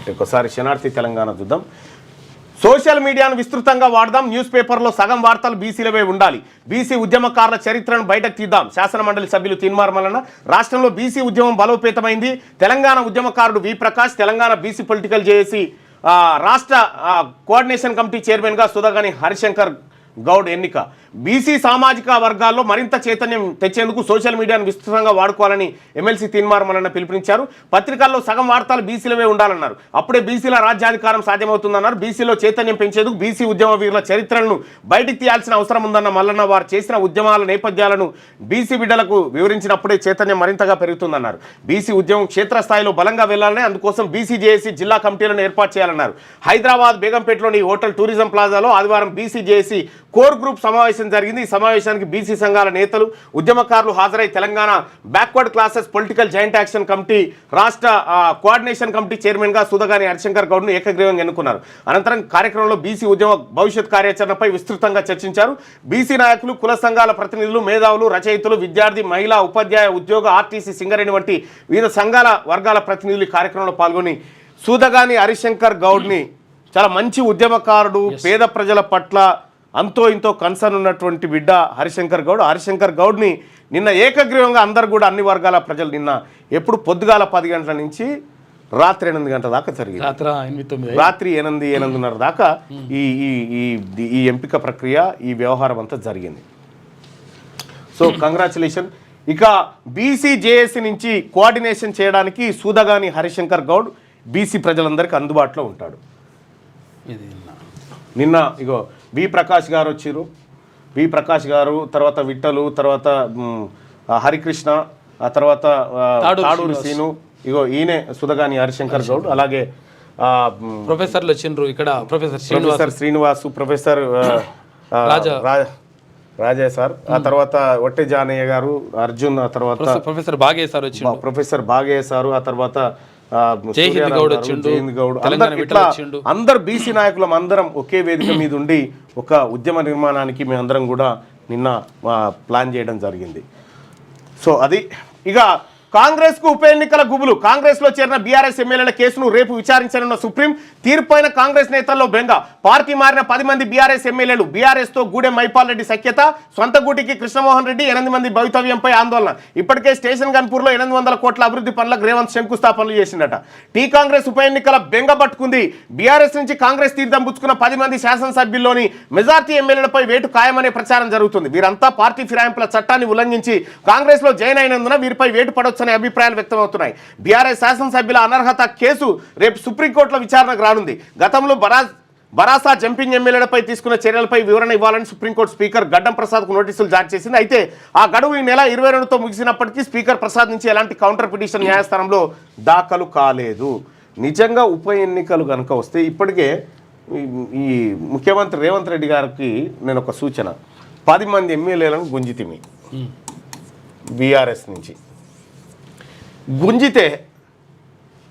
Right, ఒకసారి శనార్థి తెలంగాణ చూద్దాం. సోషల్ మీడియాను విస్తృతంగా వాడదాం, న్యూస్ పేపర్లో సగం వార్తలు బీసీలవే ఉండాలి, బీసీ ఉద్యమకారుల చరిత్రను బయటకు తీద్దాం. శాసనమండలి సభ్యులు తీన్మార్మలన. రాష్ట్రంలో బీసీ ఉద్యమం బలోపేతమైంది. తెలంగాణ ఉద్యమకారుడు V Prakash, Telangana BC political JAC రాష్ట్ర కోఆర్డినేషన్ కమిటీ చైర్మన్గా సుధాగాని హరిశంకర్ గౌడ్ ఎన్నిక. బీసీ సామాజిక వర్గాల్లో మరింత చైతన్యం తెచ్చేందుకు సోషల్ మీడియాను విస్తృతంగా వాడుకోవాలని ఎమ్మెల్సీ తీన్మార్మలన్న పిలుపునిచ్చారు. పత్రికల్లో సగం వార్తలు బీసీలవే ఉండాలన్నారు. అప్పుడే బీసీల రాజ్యాధికారం సాధ్యమవుతుందన్నారు. బీసీలో చైతన్యం పెంచేందుకు బీసీ ఉద్యమ వీరుల చరిత్రలను బయటికి తీయాల్సిన అవసరం ఉందన్న మల్లన్న వారు చేసిన ఉద్యమాల నేపథ్యాలను బీసీ బిడ్డలకు వివరించినప్పుడే చైతన్యం మరింతగా పెరుగుతుందన్నారు. బీసీ ఉద్యమం క్షేత్రస్థాయిలో బలంగా వెళ్లాలని, అందుకోసం బీసీ జేఏసీ జిల్లా కమిటీలను ఏర్పాటు చేయాలన్నారు. హైదరాబాద్ బేగంపేటలోని హోటల్ టూరిజం ప్లాజాలో ఆదివారం బీసీ జేఏసీ కోర్ గ్రూప్ సమావేశం జరిగింది. ఈ సమావేశానికి బీసీ సంఘాల నేతలు, ఉద్యమకారులు హాజరై Telangana backward classes political joint action committee రాష్ట్ర కోఆర్డినేషన్ కమిటీ చైర్మన్గా సుధాగాని హరిశంకర్ గౌడ్ను ఏకగ్రీవంగా ఎన్నుకున్నారు. అనంతరం కార్యక్రమంలో బీసీ ఉద్యమ భవిష్యత్ కార్యాచరణపై విస్తృతంగా చర్చించారు. బీసీ నాయకులు, కుల సంఘాల ప్రతినిధులు, మేధావులు, రచయితలు, విద్యార్థి, మహిళా, ఉపాధ్యాయ, ఉద్యోగ, ఆర్టీసీ, సింగరేణి వంటి వివిధ సంఘాల వర్గాల ప్రతినిధులు ఈ కార్యక్రమంలో పాల్గొని సుధాగాని హరిశంకర్ గౌడ్ని చాలా మంచి ఉద్యమకారుడు, పేద ప్రజల పట్ల అంతో ఇంతో కన్సర్న్ ఉన్నటువంటి బిడ్డ హరిశంకర్ గౌడ్ని నిన్న ఏకగ్రీవంగా అందరు కూడా అన్ని వర్గాల ప్రజలు నిన్న ఎప్పుడు పొద్దుగాల 10 గంటల నుంచి రాత్రి 8 గంటల దాకా జరిగింది. రాత్రి 8:30 దాకా ఈ ఎంపిక ప్రక్రియ, ఈ వ్యవహారం అంతా జరిగింది. So congratulation. ఇక బీసీ జేఏసీ నుంచి కోఆర్డినేషన్ చేయడానికి సుధాగాని హరిశంకర్ గౌడ్ బీసీ ప్రజలందరికీ అందుబాటులో ఉంటాడు. నిన్న ఇగో వి ప్రకాష్ గారు వచ్చారు. వి ప్రకాష్ గారు, తర్వాత విట్టలు, తర్వాత హరికృష్ణ, ఆ తర్వాత తాడూరు సీను, ఇగో ఈయనే సుధాగాని హరిశంకర్ గౌడ్. అలాగే ప్రొఫెసర్లు వచ్చిండ్రు ఇక్కడ, professor Srinivasu, professor Rajaiah sir, ఆ తర్వాత ఒట్టె జానయ్య గారు, అర్జున్, ఆ తర్వాత ప్రొఫెసర్ బాగయ్య సారు, ఆ తర్వాత జైహింద్ గౌడ్, అందరు బీసీ నాయకులం అందరం ఒకే వేదిక మీద ఉండి ఒక ఉద్యమ నిర్మాణానికి మేమందరం కూడా నిన్న ప్లాన్ చేయడం జరిగింది. సో అది. ఇక కాంగ్రెస్ కు ఉప ఎన్నికల గుబులు. కాంగ్రెస్ లో చేరిన బీఆర్ఎస్ ఎమ్మెల్యేల కేసును రేపు విచారించనున్న సుప్రీం. తీర్పైన కాంగ్రెస్ నేతల్లో బెంగ. పార్టీ మారిన 10 మంది బీఆర్ఎస్ ఎమ్మెల్యేలు. బీఆర్ఎస్ తో గూడెం మైపాల్ రెడ్డి సఖ్యత. సొంత గూటికి కృష్ణమోహన్ రెడ్డి. 8 మంది భవితవ్యంపై ఆందోళన. ఇప్పటికే స్టేషన్ గన్పూర్లో 800 కోట్ల అభివృద్ధి పనులకు రేవంత్ శంకుస్థాపనలు చేసిందట. టీ కాంగ్రెస్ ఉప ఎన్నికల బెంగ పట్టుకుంది. బీఆర్ఎస్ నుంచి కాంగ్రెస్ తీర్థం పుచ్చుకున్న 10 మంది శాసనసభ్యుల్లోని మెజార్టీ ఎమ్మెల్యేలపై వేటు ఖాయమనే ప్రచారం జరుగుతుంది. వీరంతా పార్టీ ఫిరాయింపుల చట్టాన్ని ఉల్లంఘించి కాంగ్రెస్ లో జాయిన్ అయినందున వీరిపై వేటు పడొచ్చనే అభిప్రాయాలు వ్యక్తమవుతున్నాయి. బీఆర్ఎస్ శాసనసభ్యుల అనర్హత కేసు రేపు సుప్రీంకోర్టులో విచారణకు రానుంది. గతంలో బరాసా జంపింగ్ ఎమ్మెల్యేలపై తీసుకున్న చర్యలపై వివరణ ఇవ్వాలని సుప్రీంకోర్టు స్పీకర్ గడ్డం ప్రసాద్కు నోటీసులు జారీ చేసింది. అయితే ఆ గడువు ఈ నెల 22తో ముగిసినప్పటికీ స్పీకర్ ప్రసాద్ నుంచి ఎలాంటి కౌంటర్ పిటిషన్ న్యాయస్థానంలో దాఖలు కాలేదు. నిజంగా ఉప ఎన్నికలు కనుక వస్తే ఇప్పటికే ఈ ముఖ్యమంత్రి రేవంత్ రెడ్డి గారికి నేను ఒక సూచన, 10 మంది ఎమ్మెల్యేలను గుంజితిమి బీఆర్ఎస్ నుంచి. గుంజితే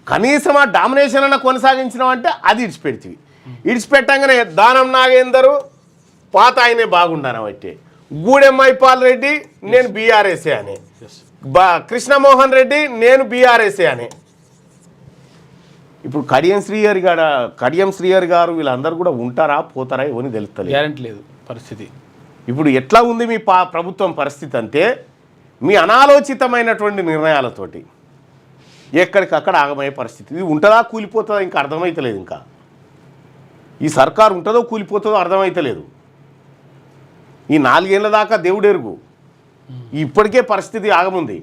కనీసం ఆ డామినేషన్ అన్న కొనసాగించడం అంటే అది ఇడిచిపెడితివి. ఇడిచిపెట్టంగానే దానం నాగేందరు పాత ఆయనే బాగుండాను బట్టి, గూడెం మైపాల్ రెడ్డి నేను బీఆర్ఎస్ఏ అని, కృష్ణమోహన్ రెడ్డి నేను బీఆర్ఎస్ఏ అని. ఇప్పుడు కడియం శ్రీహరి గారు వీళ్ళందరూ కూడా ఉంటారా పోతారా ఎవరిని తెలుస్తలేదు, గ్యారెంటీ లేదు పరిస్థితి. ఇప్పుడు ఎట్లా ఉంది మీ ప్రభుత్వం పరిస్థితి అంటే, మీ అనాలోచితమైనటువంటి నిర్ణయాలతోటి ఎక్కడికక్కడ ఆగమయ్యే పరిస్థితి. ఇది ఉంటుందా కూలిపోతుందా ఇంకా అర్థమవుతలేదు. ఇంకా ఈ సర్కారు ఉంటుందో కూలిపోతుందో అర్థమవుతలేదు. ఈ 4 ఏళ్ళ దాకా దేవుడెరుగు. ఇప్పటికే పరిస్థితి ఆగముంది.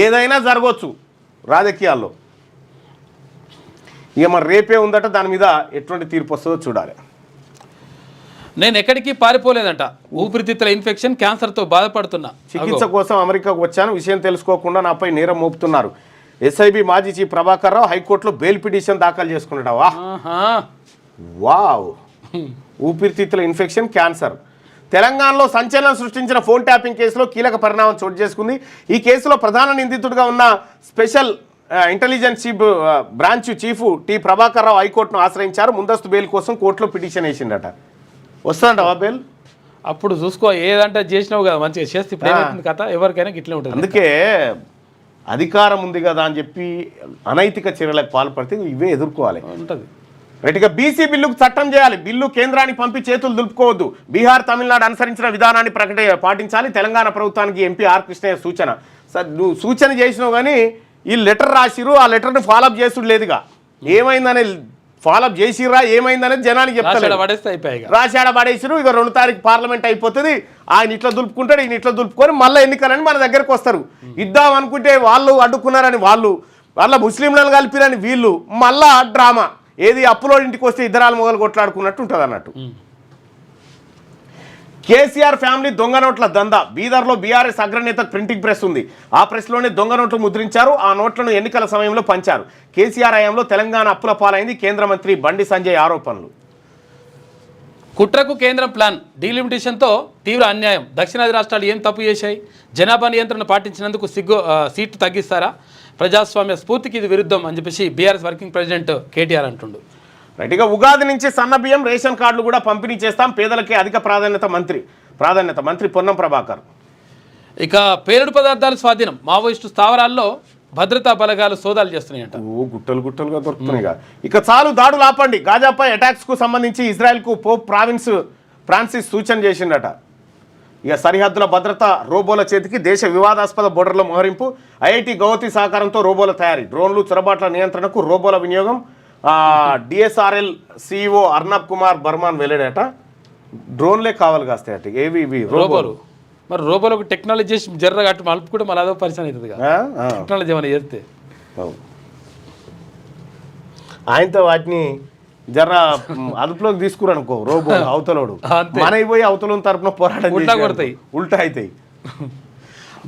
ఏదైనా జరగవచ్చు రాజకీయాల్లో. ఇక మరి రేపే ఉందట, దాని మీద ఎటువంటి తీర్పు వస్తుందో చూడాలి. నేను ఎక్కడికి పారిపోలేదంట. ఊపిరితిత్తుల ఇన్ఫెక్షన్, క్యాన్సర్తో బాధపడుతున్నా. చికిత్స కోసం అమెరికాకు వచ్చాను. విషయం తెలుసుకోకుండా నాపై నేరం మోపుతున్నారు. ఎస్ఐబి మాజీ చీఫ్ ప్రభాకర్ రావు హైకోర్టులో బెయిల్ పిటిషన్ దాఖలు చేసుకున్నాడా? వావ్. ఊపిరితిత్తుల ఇన్ఫెక్షన్, క్యాన్సర్. తెలంగాణలో సంచలనం సృష్టించిన ఫోన్ ట్యాపింగ్ కేసులో కీలక పరిణామం చోటు చేసుకుంది. ఈ కేసులో ప్రధాన నిందితుడిగా ఉన్న special intelligence branch chief T Prabhakar Rao హైకోర్టును ఆశ్రయించారు. ముందస్తు బెయిల్ కోసం కోర్టులో పిటిషన్ వేసిండట. వస్తుందంట బెయిల్. అప్పుడు చూసుకో, ఏదంటే చేసినావు కదా మంచిగా చేస్తే ఇప్పుడు కథ ఎవరికైనా గిట్లే ఉంటుంది. అందుకే అధికారం ఉంది కదా అని చెప్పి అనైతిక చర్యలకు పాల్పడితే ఇవే ఎదుర్కోవాలి. ఉంటుంది రైట్గా బీసీ బిల్లుకు చట్టం చేయాలి. బిల్లు కేంద్రానికి పంపి చేతులు దులుపుకోవద్దు. బీహార్, తమిళనాడు అనుసరించిన విధానాన్ని పాటించాలి. తెలంగాణ ప్రభుత్వానికి ఎంపీ ఆర్ కృష్ణయ్య సూచన. సార్ నువ్వు సూచన చేసినావు కానీ ఈ లెటర్ రాసిరు, ఆ లెటర్ని ఫాలోఅప్ చేసుడు లేదుగా. ఏమైందనే ఫాలోఅప్ చేసిర్రా ఏమైందనేది జనానికి చెప్తారు. రాశాడ పడేసిరు. ఇక 2 తారీఖు పార్లమెంట్ అయిపోతుంది. ఆయన ఇట్లా దులుపుకుంటాడు, ఈయన ఇట్లా దులుపుకొని మళ్ళీ ఎన్నికలని మన దగ్గరకు వస్తారు. ఇద్దాం అనుకుంటే వాళ్ళు అడ్డుకున్నారని వాళ్ళు, వాళ్ళ ముస్లింలను కలిపిరని వీళ్ళు, మళ్ళా డ్రామా ఏది అప్పులో ఇంటికి వస్తే ఇద్దరాలు మొదలు కొట్లాడుకున్నట్టు ఉంటుంది అన్నట్టు. కేసీఆర్ ఫ్యామిలీ దొంగ నోట్ల దందా. బీదర్లో బీఆర్ఎస్ అగ్రనేత ప్రింటింగ్ ప్రెస్ ఉంది. ఆ ప్రెస్లోనే దొంగ నోట్లు ముద్రించారు. ఆ నోట్లను ఎన్నికల సమయంలో పంచారు. కేసీఆర్ హయాంలో తెలంగాణ అప్పుల పాలైంది. కేంద్ర మంత్రి బండి సంజయ్ ఆరోపణలు. కుట్రకు కేంద్రం ప్లాన్. డీలిమిటేషన్తో తీవ్ర అన్యాయం. దక్షిణాది రాష్ట్రాలు ఏం తప్పు చేశాయి? జనాభా నియంత్రణ పాటించినందుకు సీట్లు తగ్గిస్తారా? ప్రజాస్వామ్య స్ఫూర్తికి ఇది విరుద్ధం అని చెప్పేసి బీఆర్ఎస్ వర్కింగ్ ప్రెసిడెంట్ కేటీఆర్ అంటుండు. రైట్ ఇక ఉగాది నుంచి సన్నబియ్యం, రేషన్ కార్డులు కూడా పంపిణీ చేస్తాం. పేదలకే అధిక ప్రాధాన్యత మంత్రి పొన్నం ప్రభాకర్. ఇక పేలుడు పదార్థాలు స్వాధీనం. మావోయిస్టు స్థావరాల్లో భద్రతా బలగాలు సోదాలు చేస్తున్నాయంట. గుట్టలుగా దొరుకుతున్నాయి. ఇక చాలు దాడులు ఆపండి. గాజాపై అటాక్స్ కు సంబంధించి ఇజ్రాయెల్కు పోప్ ఫ్రాన్సిస్ సూచన చేసిండట. ఇక సరిహద్దుల భద్రత రోబోల చేతికి. దేశ వివాదాస్పద బోర్డర్ల మోహరింపు. ఐఐటి గౌహతి సహకారంతో రోబోల తయారీ. డ్రోన్లు, చొరబాట్ల నియంత్రణకు రోబోల వినియోగం. డిఎస్ఆర్ఎల్ సిఇఓ అర్నబ్ కుమార్ బర్మాన్ వెళ్ళాడట. డ్రోన్లే కావాలి కాస్తాయట. ఏవి ఇవి రోబోలు. మరి రోబోలో టెక్నాలజీ చేసి జర్ర అటు మలుపు కూడా మళ్ళీ అదో పరిచయం అవుతుంది కదా టెక్నాలజీ ఏమైనా చేస్తే. ఆయనతో వాటిని జర అదుపులోకి తీసుకురనుకో రోబో అవతలోడు మనైపోయి అవతల తరపున పోరాటం ఉల్టా అవుతాయి.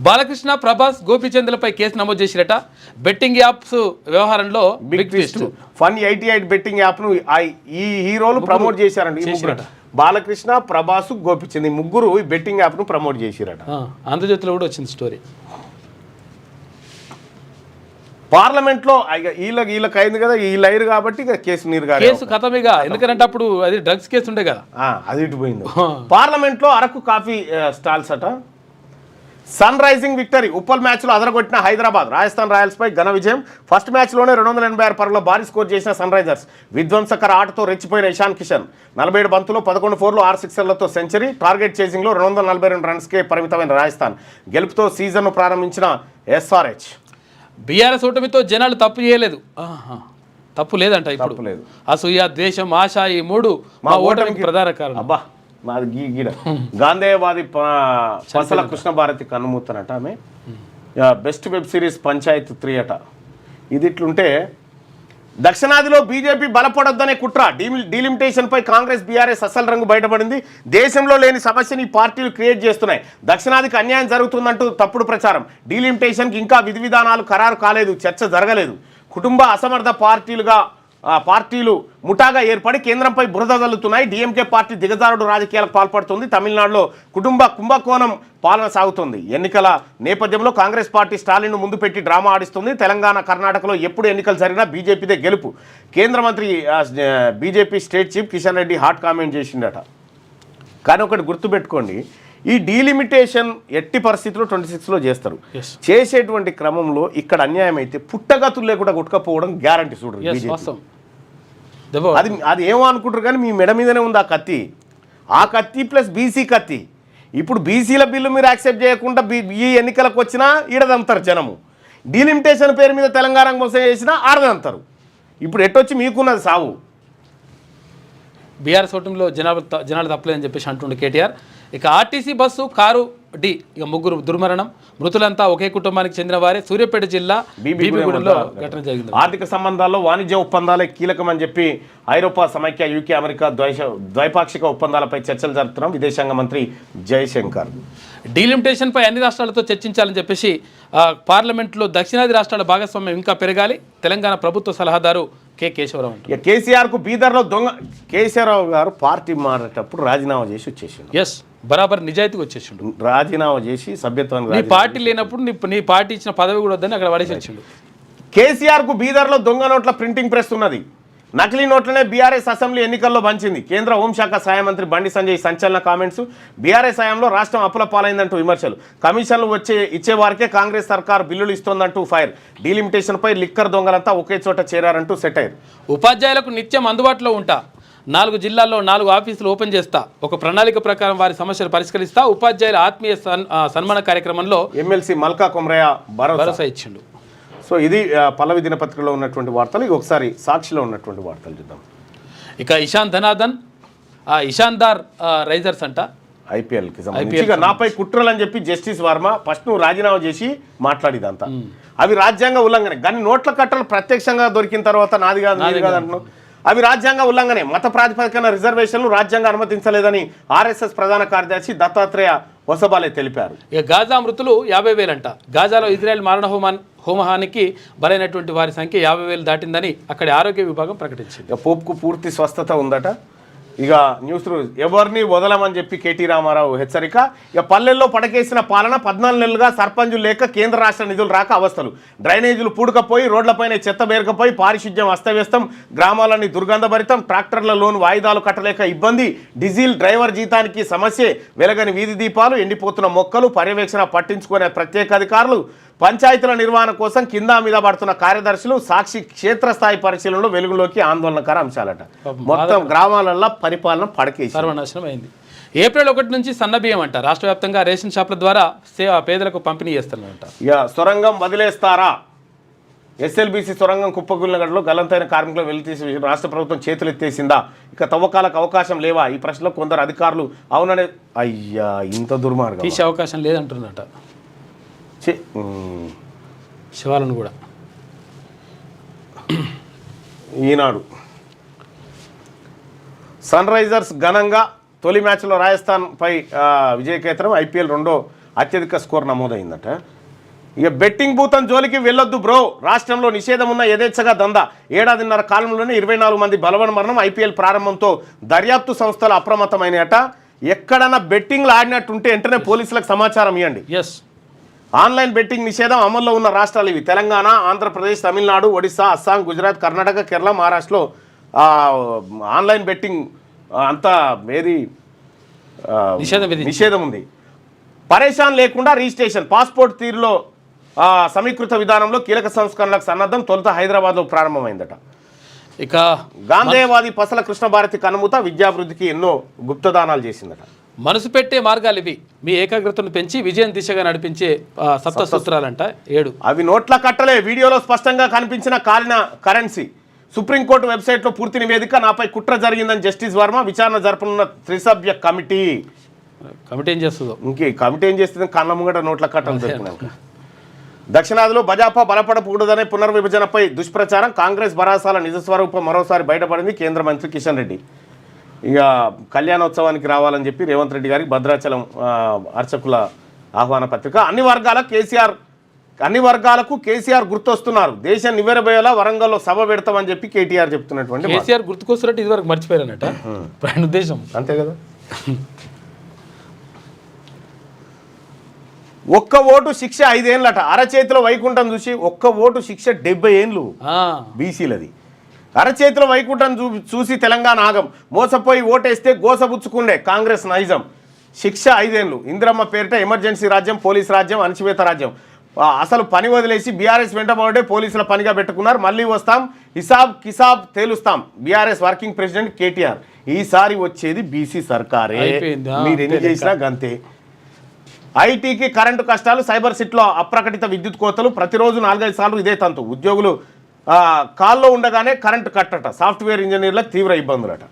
బాలకృష్ణ, ప్రభాస్, గోపీచంద్లపై కేసు నమోదు చేసిరట. బెట్టింగ్ యాప్స్ వ్యవహారంలో big twist. Fun 88 betting app ను ఈ హీరోలు ప్రమోట్ చేశారంట. బాలకృష్ణ, ప్రభాస్, గోపీచంద్ ఈ ముగ్గురు ఈ బెట్టింగ్ యాప్ ను ప్రమోట్ చేసిరట. ఆంధ్రజ్యోతిలో కూడా వచ్చింది స్టోరీ. పార్లమెంట్ లో వీళ్ళకి అయింది కదా, వీళ్ళు అయ్యారు కాబట్టి ఇక కేసు కేసు కథమేగా. ఎందుకంటే అప్పుడు అది డ్రగ్స్ కేసు ఉండే కదా, అది ఇటు పోయింది. పార్లమెంట్ లో అరకు కాఫీ స్టాల్స్ అట. Sun rising victory. ఉప్పల్ మ్యాచ్లో అదరగొట్టిన హైదరాబాద్. రాజస్థాన్ రాయల్స్ పై ఘన విజయం. ఫస్ట్ మ్యాచ్లోనే 286 పరుగుల భారీ స్కోర్ చేసిన సన్ రైజర్స్. విధ్వంసకర ఆటతో రెచ్చిపోయిన ఇషాన్ కిషన్ 47 బంతులు 11 4లు 6 సిక్సర్లతో సెంచరీ. టార్గెట్ చేసింగ్లో 242 రన్స్కే పరిమితమైన రాజస్థాన్. గెలుపుతో సీజన్ను ప్రారంభించిన ఎస్ఆర్హెచ్. బీఆర్ఎస్ ఓటమితో జనాలు తప్పు చేయలేదు. తప్పు లేదంట ఇప్పుడు. లేదు. అసూయ, ద్వేషం, ఆశ ఈ 3 మా ఓటమికి ప్రధాన కారణం. అబ్బా మాది గీడ గాంధేయవాది పసల కృష్ణభారతి కన్నుమూతనట ఆమె. బెస్ట్ వెబ్ సిరీస్ పంచాయత్ 3 అట. ఇది ఇట్లుంటే దక్షిణాదిలో బీజేపీ బలపడొద్దనే కుట్ర. డీలిమిటేషన్పై కాంగ్రెస్, బీఆర్ఎస్ అసలు రంగు బయటపడింది. దేశంలో లేని సమస్యని ఈ పార్టీలు క్రియేట్ చేస్తున్నాయి. దక్షిణాదికి అన్యాయం జరుగుతుందంటూ తప్పుడు ప్రచారం. డీలిమిటేషన్కి ఇంకా విధి విధానాలు ఖరారు కాలేదు, చర్చ జరగలేదు. కుటుంబ అసమర్థ పార్టీలు ముఠాగా ఏర్పడి కేంద్రంపై బురద జల్లుతున్నాయి. డీఎంకే పార్టీ దిగజారుడు రాజకీయాలకు పాల్పడుతుంది. తమిళనాడులో కుంభకోణం పాలన సాగుతుంది. ఎన్నికల నేపథ్యంలో కాంగ్రెస్ పార్టీ స్టాలిన్ను ముందు పెట్టి డ్రామా ఆడిస్తుంది. తెలంగాణ, కర్ణాటకలో ఎప్పుడు ఎన్నికలు జరిగినా బీజేపీదే గెలుపు. కేంద్ర మంత్రి BJP state chief Kishan Reddy hot comment చేసిండట. కానీ ఒకటి గుర్తుపెట్టుకోండి, ఈ డీలిమిటేషన్ ఎట్టి పరిస్థితుల్లో 26లో చేస్తారు. చేసేటువంటి క్రమంలో ఇక్కడ అన్యాయం అయితే పుట్టగతులు లేకుండా కొట్టుకపోవడం గ్యారంటీ. చూడరు అది ఏమో అనుకుంటారు కానీ మీ మెడ మీదనే ఉంది ఆ కత్తి ప్లస్ బీసీ కత్తి. ఇప్పుడు బీసీల బిల్లు మీరు యాక్సెప్ట్ చేయకుండా ఈ ఎన్నికలకు వచ్చినా ఈడదంతారు జనము. డీలిమిటేషన్ పేరు మీద తెలంగాణకు మోసం చేసినా ఆడదంతారు. ఇప్పుడు ఎట్టొచ్చి మీకున్నది సావు. బీఆర్ఎస్ ఓటమిలో జనాలు తప్పలేదని చెప్పేసి అంటుండే కేటీఆర్. ఇక ఆర్టీసీ బస్సు, కారు డి ఇక 3 దుర్మరణం. మృతులంతా ఒకే కుటుంబానికి చెందిన వారే. సూర్యాపేట జిల్లా బీబీగూడెంలో ఘటన జరిగింది. ఆర్థిక సంబంధాల్లో వాణిజ్య ఒప్పందాలే కీలకమని చెప్పి ఐరోపా, సమైక్య, యూకే, అమెరికా ద్వైపాక్షిక ఒప్పందాలపై చర్చలు జరుపుతున్నాం విదేశాంగ మంత్రి జయశంకర్. డీలిమిటేషన్పై అన్ని రాష్ట్రాలతో చర్చించాలని చెప్పేసి పార్లమెంట్లో దక్షిణాది రాష్ట్రాల భాగస్వామ్యం ఇంకా పెరగాలి. తెలంగాణ ప్రభుత్వ సలహాదారు కె కేశవరావు అంటారు. కేసీఆర్కు బీదర్లో దొంగ. కేసీఆర్ గారు పార్టీ మారేటప్పుడు రాజీనామా చేసి వచ్చేసిండు. ఎస్, బరాబర్ నిజాయితీగా వచ్చేసిండు. రాజీనామా చేసి సభ్యత్వాన్ని, నీ పార్టీ లేనప్పుడు నీ పార్టీ ఇచ్చిన పదవి కూడా వద్దని అక్కడ పడేసి వచ్చిండు. కేసీఆర్కు బీదర్లో దొంగ నోట్ల ప్రింటింగ్ ప్రెస్ ఉన్నది. నకిలీ నోట్లనే బీఆర్ఎస్ అసెంబ్లీ ఎన్నికల్లో పంచింది. కేంద్ర హోంశాఖ సహాయ మంత్రి బండి సంజయ్ సంచలన కామెంట్స్. బీఆర్ఎస్ హయాంలో రాష్ట్రం అప్పుల పాలైందంటూ విమర్శలు. కమిషన్లు ఇచ్చేవారికే కాంగ్రెస్ సర్కార్ బిల్లులు ఇస్తోందంటూ ఫైర్. డీలిమిటేషన్పై లిక్కర్ దొంగలంతా ఒకే చోట చేరారంటూ సెటైర్. ఉపాధ్యాయులకు నిత్యం అందుబాటులో ఉంటా, 4 జిల్లాల్లో 4 ఆఫీసులు ఓపెన్ చేస్తా, ఒక ప్రణాళిక ప్రకారం వారి సమస్యలు పరిష్కరిస్తా. ఉపాధ్యాయుల ఆత్మీయ సన్మాన కార్యక్రమంలో ఎమ్మెల్సీ మల్కా కొమరయ్య భరోసా ఇచ్చిండు. సో ఇది పల్లవి దినపత్రికలో ఉన్నటువంటి వార్తలు. ఇక ఒకసారి సాక్షిలో ఉన్నటువంటి వార్తలు చూద్దాం. ఇక ఇషాన్ ధనాథన్ ఇషాన్దార్ రైజర్స్ అంట ఐపీఎల్కి సంబంధించి నాపై కుట్రలు అని చెప్పి జస్టిస్ వర్మ ఫస్ట్ నువ్వు రాజీనామా చేసి మాట్లాడిదంతా అవి రాజ్యాంగ ఉల్లంఘనే. కానీ నోట్ల కట్టలు ప్రత్యక్షంగా దొరికిన తర్వాత నాది కాదు అంటున్నావు, అవి రాజ్యాంగ ఉల్లంఘనే. మత ప్రాతిపదికన రిజర్వేషన్లు రాజ్యాంగం అనుమతించలేదని ఆర్ఎస్ఎస్ ప్రధాన కార్యదర్శి దత్తాత్రేయ వసబాలే తెలిపారు. ఇక గాజా మృతులు 50,000 అంట. గాజాలో ఇజ్రాయెల్ మారణ హోమానికి బలైనటువంటి వారి సంఖ్య 50,000 దాటిందని అక్కడి ఆరోగ్య విభాగం ప్రకటించింది. ఇక పోప్కు పూర్తి స్వస్థత ఉందట. ఇక న్యూస్ ఎవరిని వదలమని చెప్పి కేటీ రామారావు హెచ్చరిక. ఇక పల్లెల్లో పడకేసిన పాలన 14 నెలలుగా సర్పంచులు లేక కేంద్ర రాష్ట్ర నిధులు రాక అవస్థలు. డ్రైనేజీలు పూడకపోయి రోడ్లపైన చెత్త బేరకపోయి పారిశుద్ధ్యం అస్తవ్యస్తం, గ్రామాలన్నీ దుర్గంధభరితం, ట్రాక్టర్లలోని వాయిదాలు కట్టలేక ఇబ్బంది, డీజిల్ డ్రైవర్ జీతానికి సమస్యే, వెలగని వీధి దీపాలు, ఎండిపోతున్న మొక్కలు, పర్యవేక్షణ పట్టించుకునే ప్రత్యేక అధికారులు, పంచాయతీల నిర్వహణ కోసం కింద మీద పడుతున్న కార్యదర్శులు. సాక్షి క్షేత్రస్థాయి పరిశీలనలో వెలుగులోకి ఆందోళనకర అంశాలట. మొత్తం గ్రామాలలో పరిపాలన పడకేసి సర్వనాశనం అయింది. ఏప్రిల్ 1 నుంచి సన్నబియ్యం అంట రాష్ట్ర వ్యాప్తంగా రేషన్ షాపుల ద్వారా పేదలకు పంపిణీ చేస్తున్నారంట. ఇక సొరంగం వదిలేస్తారా? ఎస్ఎల్బీసీ సొరంగం కుప్పగుల్లగడలో గల్లంతైన కార్మికులు వెలితీసి రాష్ట్ర ప్రభుత్వం చేతులు ఎత్తేసిందా? ఇక తవ్వకాలకు అవకాశం లేవా? ఈ ప్రశ్నలో కొందరు అధికారులు అవుననే అయ్యా ఇంత దుర్మార్గం తీసే అవకాశం లేదంటున్నట. శివాలను కూడా ఈనాడు సన్ రైజర్స్ ఘనంగా తొలి మ్యాచ్లో రాజస్థాన్పై విజయకేతనం. ఐపీఎల్ 2వ అత్యధిక స్కోర్ నమోదైందట. ఇక బెట్టింగ్ బూతన్ జోలికి వెళ్ళొద్దు బ్రో, రాష్ట్రంలో నిషేధం ఉన్న యథేచ్ఛగా దందా. ఏడాదిన్నర కాలంలోనే 24 మంది బలవన మరణం. ఐపీఎల్ ప్రారంభంతో దర్యాప్తు సంస్థలు అప్రమత్తమైనట. ఎక్కడన్నా బెట్టింగ్లు ఆడినట్టుంటే వెంటనే పోలీసులకు సమాచారం ఇవ్వండి. ఆన్లైన్ బెట్టింగ్ నిషేధం అమల్లో ఉన్న రాష్ట్రాలు ఇవి: తెలంగాణ, ఆంధ్రప్రదేశ్, తమిళనాడు, ఒడిశా, అస్సాం, గుజరాత్, కర్ణాటక, కేరళ, మహారాష్ట్రలో ఆన్లైన్ బెట్టింగ్ అంతా ఏది నిషేధం ఉంది. పరేషాన్ లేకుండా రిజిస్ట్రేషన్, పాస్పోర్ట్ తీరులో సమీకృత విధానంలో కీలక సంస్కరణలకు సన్నద్ధం. తొలుత హైదరాబాద్లో ప్రారంభమైందట. ఇక గాంధేయవాది పసల కృష్ణభారతి కనుమూత విద్యాభివృద్ధికి ఎన్నో గుప్తదానాలు చేసిందట. మనసు పెట్టే మార్గాలు ఇవి, మీ ఏకాగ్రతను పెంచి విజయం దిశగా నడిపించే సప్త సూత్రాలంట 7. అవి నోట్ల కట్టలే, వీడియోలో స్పష్టంగా కనిపించిన కాలిన కరెన్సీ. సుప్రీంకోర్టు వెబ్సైట్లో పూర్తి నివేదిక. నాపై కుట్ర జరిగిందని జస్టిస్ వర్మ. విచారణ జరపనున్న త్రిసభ్య కమిటీ ఏం చేస్తుందో కమిటీ ఏం చేస్తుంది? కళ్ళ ముంగట నోట్ల కట్టలు దొరికినాక. దక్షిణాదిలో భాజపా బలపడకూడదనే పునర్విభజనపై దుష్ప్రచారం. కాంగ్రెస్ భరాసాల నిజస్వరూపం మరోసారి బయటపడింది. కేంద్ర మంత్రి కిషన్ రెడ్డి ఇక కళ్యాణోత్సవానికి రావాలని చెప్పి రేవంత్ రెడ్డి గారికి భద్రాచలం అర్చకుల ఆహ్వాన పత్రిక. అన్ని వర్గాలకు కేసీఆర్ గుర్తొస్తున్నారు. దేశం నివ్వెరబోయేలా వరంగల్లో సభ పెడతామని చెప్పి కేటీఆర్ చెప్తున్నటువంటి. కేసీఆర్ గుర్తుకొస్తున్నట్టు ఇదివరకు మర్చిపోయారన్నట ఆయన ఉద్దేశం. అంతే కదా. ఒక్క ఓటు శిక్ష 5 ఏళ్ళట. అరచేతిలో వైకుంఠం చూసి ఒక్క ఓటు శిక్ష 70 ఏళ్ళు బీసీలది. అరచేతిలో వైకుంఠం చూసి తెలంగాణ ఆగం. మోసపోయి ఓటేస్తే గోసబుచ్చుకుండే కాంగ్రెస్ నైజం. శిక్ష 5 ఏళ్ళు. ఇందిరమ్మ పేరిట ఎమర్జెన్సీ రాజ్యం, పోలీస్ రాజ్యం, అణచివేత రాజ్యం. అసలు పని వదిలేసి బీఆర్ఎస్ వెంటబడే పోలీసుల పనిగా పెట్టుకున్నారు. మళ్ళీ వస్తాం, హిసాబ్ కిసాబ్ తేలుస్తాం. BRS working president KTR. ఈసారి వచ్చేది బీసీ సర్కారే, మీరు ఎన్ని చేసినా గంతే. ఐటీకి కరెంటు కష్టాలు, సైబర్ సిటీలో అప్రకటిత విద్యుత్ కోతలు. ప్రతిరోజు 4-5 సార్లు ఇదే తంతు. ఉద్యోగులు కాల్లో ఉండగానే కరెంటు కట్టట. సాఫ్ట్వేర్ ఇంజనీర్లకు తీవ్ర ఇబ్బందులట.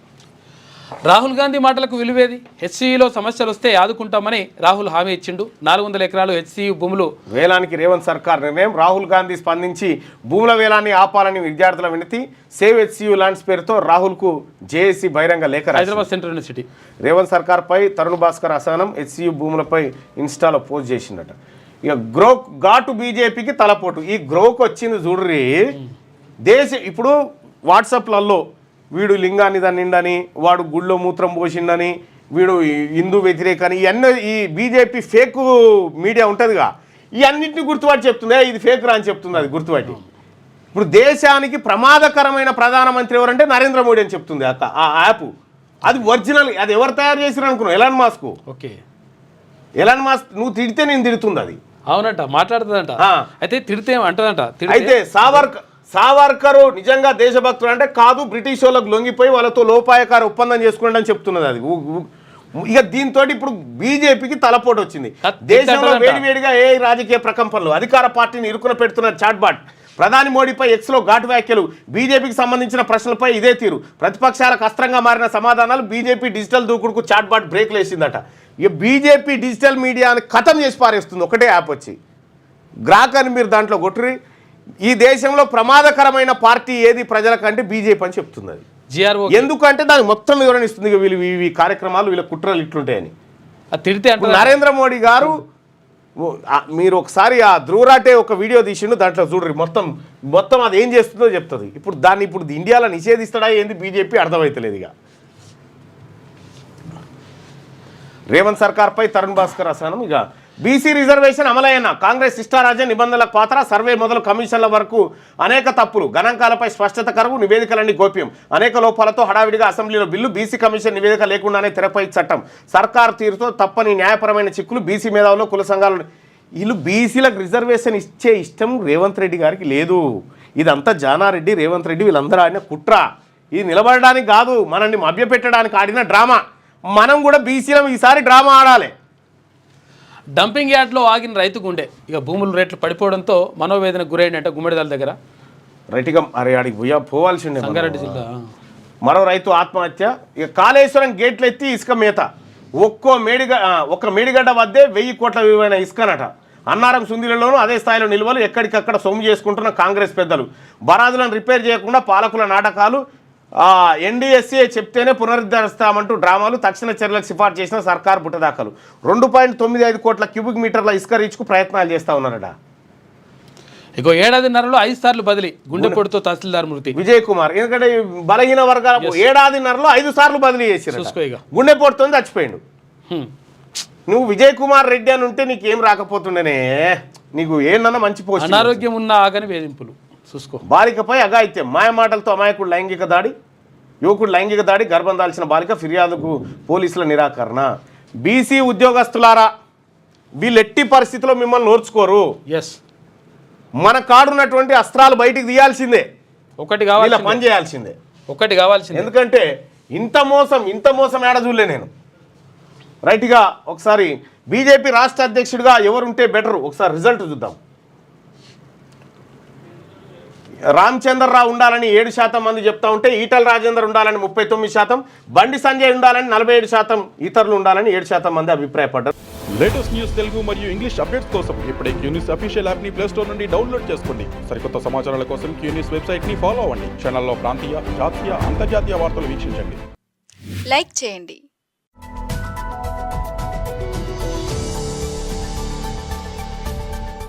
రాహుల్ గాంధీ మాటలకు విలువేది? హెచ్సియులో సమస్యలు వస్తే ఆదుకుంటామని రాహుల్ హామీ ఇచ్చిండు. 400 ఎకరాలు హెచ్సియు భూములు వేలానికి రేవంత్ సర్కార్ నిర్ణయం. రాహుల్ గాంధీ స్పందించి భూముల వేలాన్ని ఆపాలని విద్యార్థుల వినతి. సేవ్ హెచ్సియు ల్యాండ్స్ పేరుతో రాహుల్కు జేఏసీ బహిరంగ లేఖ. హైదరాబాద్ సెంట్రల్ యూనివర్సిటీ రేవంత్ సర్కార్పై తరుణ్ భాస్కర్ అసహనం. హెచ్సియు భూములపై ఇన్స్టాలో పోస్ట్ చేసిందట. ఇక ఘాటు బీజేపీకి తలపోటు. ఈ గ్రోక్ వచ్చింది చూడ్రి. ఇప్పుడు వాట్సాప్లలో వీడు లింగాన్ని నిండని, వాడు గుళ్ళో మూత్రం పోసిండని, వీడు హిందూ వ్యతిరేకని, ఇవన్నీ ఈ బీజేపీ ఫేక్ మీడియా ఉంటుందిగా, ఇవన్నింటినీ గుర్తుపట్టి చెప్తుంది. ఇది ఫేక్ రా అని చెప్తుంది. అది గుర్తుపట్టి ఇప్పుడు దేశానికి ప్రమాదకరమైన ప్రధానమంత్రి ఎవరంటే నరేంద్ర మోడీ అని చెప్తుంది ఆ యాప్. అది ఒరిజినల్, అది ఎవరు తయారు చేసిరు అనుకున్నావు? Elon Musk. Okay, Elon Musk నువ్వు తిడితే నేను తిడుతుంది అది. అవునంట, మాట్లాడుతుందంట. అయితే తిడితే అంటదంట. అయితే సావర్కర్ నిజంగా దేశభక్తుడు అంటే కాదు, బ్రిటిష్ వాళ్ళకు లొంగిపోయి వాళ్ళతో లోపాయకార ఒప్పందం చేసుకోండి అని చెప్తున్నది అది. ఇక దీంతో ఇప్పుడు బీజేపీకి తలపోటు వచ్చింది. దేశంలో వేడివేడిగా ఏ రాజకీయ ప్రకంపనలు, అధికార పార్టీని ఇరుకున పెడుతున్న చాట్బాట్, ప్రధాని మోడీపై ఎక్స్లో ఘాటు వ్యాఖ్యలు, బీజేపీకి సంబంధించిన ప్రశ్నలపై ఇదే తీరు, ప్రతిపక్షాలకు అస్త్రంగా మారిన సమాధానాలు, బీజేపీ డిజిటల్ దూకుడుకు చాట్బాట్ బ్రేక్లు వేసిందట. ఇక బీజేపీ డిజిటల్ మీడియాని ఖతం చేసి పారేస్తుంది ఒకటే యాప్ వచ్చి. గ్రాక్ అని మీరు దాంట్లో కొట్టురి. ఈ దేశంలో ప్రమాదకరమైన పార్టీ ఏది ప్రజలకంటే బీజేపీ అని చెప్తుంది అది. ఎందుకంటే దానికి మొత్తం వివరణ ఇస్తుంది. ఇక వీళ్ళు ఈ కార్యక్రమాలు వీళ్ళ కుట్రలు ఇట్లుంటాయని. తిడితే నరేంద్ర మోడీ గారు మీరు ఒకసారి ఆ ధ్రువరాటే ఒక వీడియో తీసిండు, దాంట్లో చూడరు మొత్తం అది ఏం చేస్తుందో చెప్తుంది. ఇప్పుడు ఇండియాలో నిషేధిస్తాడా ఏంది బీజేపీ అర్థమవుతలేదు. ఇక రేవంత్ సర్కార్పై తరుణ్ భాస్కర్ అసహనం. ఇక బీసీ రిజర్వేషన్ అమలైన కాంగ్రెస్ ఇష్టారాజ్య నిబంధనలకు పాత్ర, సర్వే మొదలు కమిషన్ల వరకు అనేక తప్పులు, గణాంకాలపై స్పష్టత కరువు, నివేదికలన్నీ గోప్యం, అనేక లోపాలతో హడావిడిగా అసెంబ్లీలో బిల్లు, బీసీ కమిషన్ నివేదిక లేకుండానే తెరపై చట్టం, సర్కారు తీరుతో తప్పని న్యాయపరమైన చిక్కులు, బీసీ మేధావులు కుల సంఘాలు. వీళ్ళు బీసీలకు రిజర్వేషన్ ఇచ్చే ఇష్టం రేవంత్ రెడ్డి గారికి లేదు. ఇదంతా జానారెడ్డి, రేవంత్ రెడ్డి వీళ్ళందరూ ఆడిన కుట్ర. ఇది నిలబడడానికి కాదు, మనల్ని మభ్యపెట్టడానికి ఆడిన డ్రామా. మనం కూడా బీసీలం ఈసారి డ్రామా ఆడాలి. డంపింగ్ యార్డ్లో ఆగిన రైతు గుండె. ఇక భూముల రేట్లు పడిపోవడంతో మనోవేదనకు గురైనట్టు గుమ్మడిదల దగ్గర రైతుగా ఆడికి పోవాల్సి ఉండే సంగారెడ్డి జిల్లా. మరో రైతు ఆత్మహత్య. ఇక కాళేశ్వరం గేట్లు ఎత్తి ఇసుక మేత. ఒక్క మేడిగడ్డ వద్దే 1000 కోట్ల విలువైన ఇసుకనట. అన్నారం సుందిలలోనూ అదే స్థాయిలో నిల్వలు, ఎక్కడికక్కడ సొమ్ము చేసుకుంటున్న కాంగ్రెస్ పెద్దలు. బరాజులను రిపేర్ చేయకుండా పాలకుల నాటకాలు, ఎన్డీఎస్ఏ చెప్తేనే పునరుద్ధరిస్తామంటూ డ్రామాలు, తక్షణ చర్యలకు సిఫార్సు చేసిన సర్కారు బుట్టదాఖలు. 2.95 కోట్ల క్యూబిక్ మీటర్ల ఇసుక రీచ్కు ప్రయత్నాలు చేస్తూ ఉన్నారట. ఇక ఏడాదిన్నరలో 5 సార్లు బదిలీ, గుండెపోటుతో తహసీల్దార్ మృతి. విజయ్ కుమార్ ఎందుకంటే బలహీన వర్గాల ఏడాదిన్నరలో 5 సార్లు బదిలీ చేశారు. గుండెపోటుతో చచ్చిపోయిండు. నువ్వు విజయ్ కుమార్ రెడ్డి అని ఉంటే నీకేం రాకపోతుండేనే, నీకు ఏందన్నా మంచి పోస్ట్. అనారోగ్యం ఉన్న ఆగని వేధింపులు చూసుకో. బాలికపై అఘాయిత్యం, మాయమాటలతో అమాయకుడు లైంగిక దాడి, యువకుడు లైంగిక దాడి, గర్భం దాల్చిన బాలిక, ఫిర్యాదుకు పోలీసుల నిరాకరణ. బీసీ ఉద్యోగస్తులారా, వీళ్ళు ఎట్టి పరిస్థితిలో మిమ్మల్ని ఓర్చుకోరు. మన కాడున్నటువంటి అస్త్రాలు బయటికి తీయాల్సిందే, ఒకటి కావాలి, పని చేయాల్సిందే, ఒకటి కావాల్సిందే. ఎందుకంటే ఇంత మోసం ఏడ చూడలే నేను. రైట్గా ఒకసారి బీజేపీ రాష్ట్ర అధ్యక్షుడిగా ఎవరుంటే బెటరు, ఒకసారి రిజల్ట్ చూద్దాం. రామచంద్రరావు ఉండాలని 7% మంది చెప్తా ఉంటే, ఈటల రాజేందర్ ఉండాలని 39%, బండి సంజయ్ ఉండాలని 47%, ఇతరులు ఉండాలని 7% మంది అభిప్రాయపడ్డారు. లేటెస్ట్ న్యూస్ తెలుగు మరియు ఇంగ్లీష్ అప్డేట్స్ కోసం ఇప్పుడే క్యూన్యూస్ అఫీషియల్ యాప్ ని ప్లే స్టోర్ నుండి డౌన్లోడ్ చేసుకోండి. సరికొత్త సమాచారాల కోసం క్యూన్యూస్ వెబ్సైట్ ని ఫాలో అవ్వండి. ఛానల్లో ప్రాంతీయ, జాతీయ, అంతర్జాతీయ వార్తలు వీక్షించండి. లైక్ చేయండి,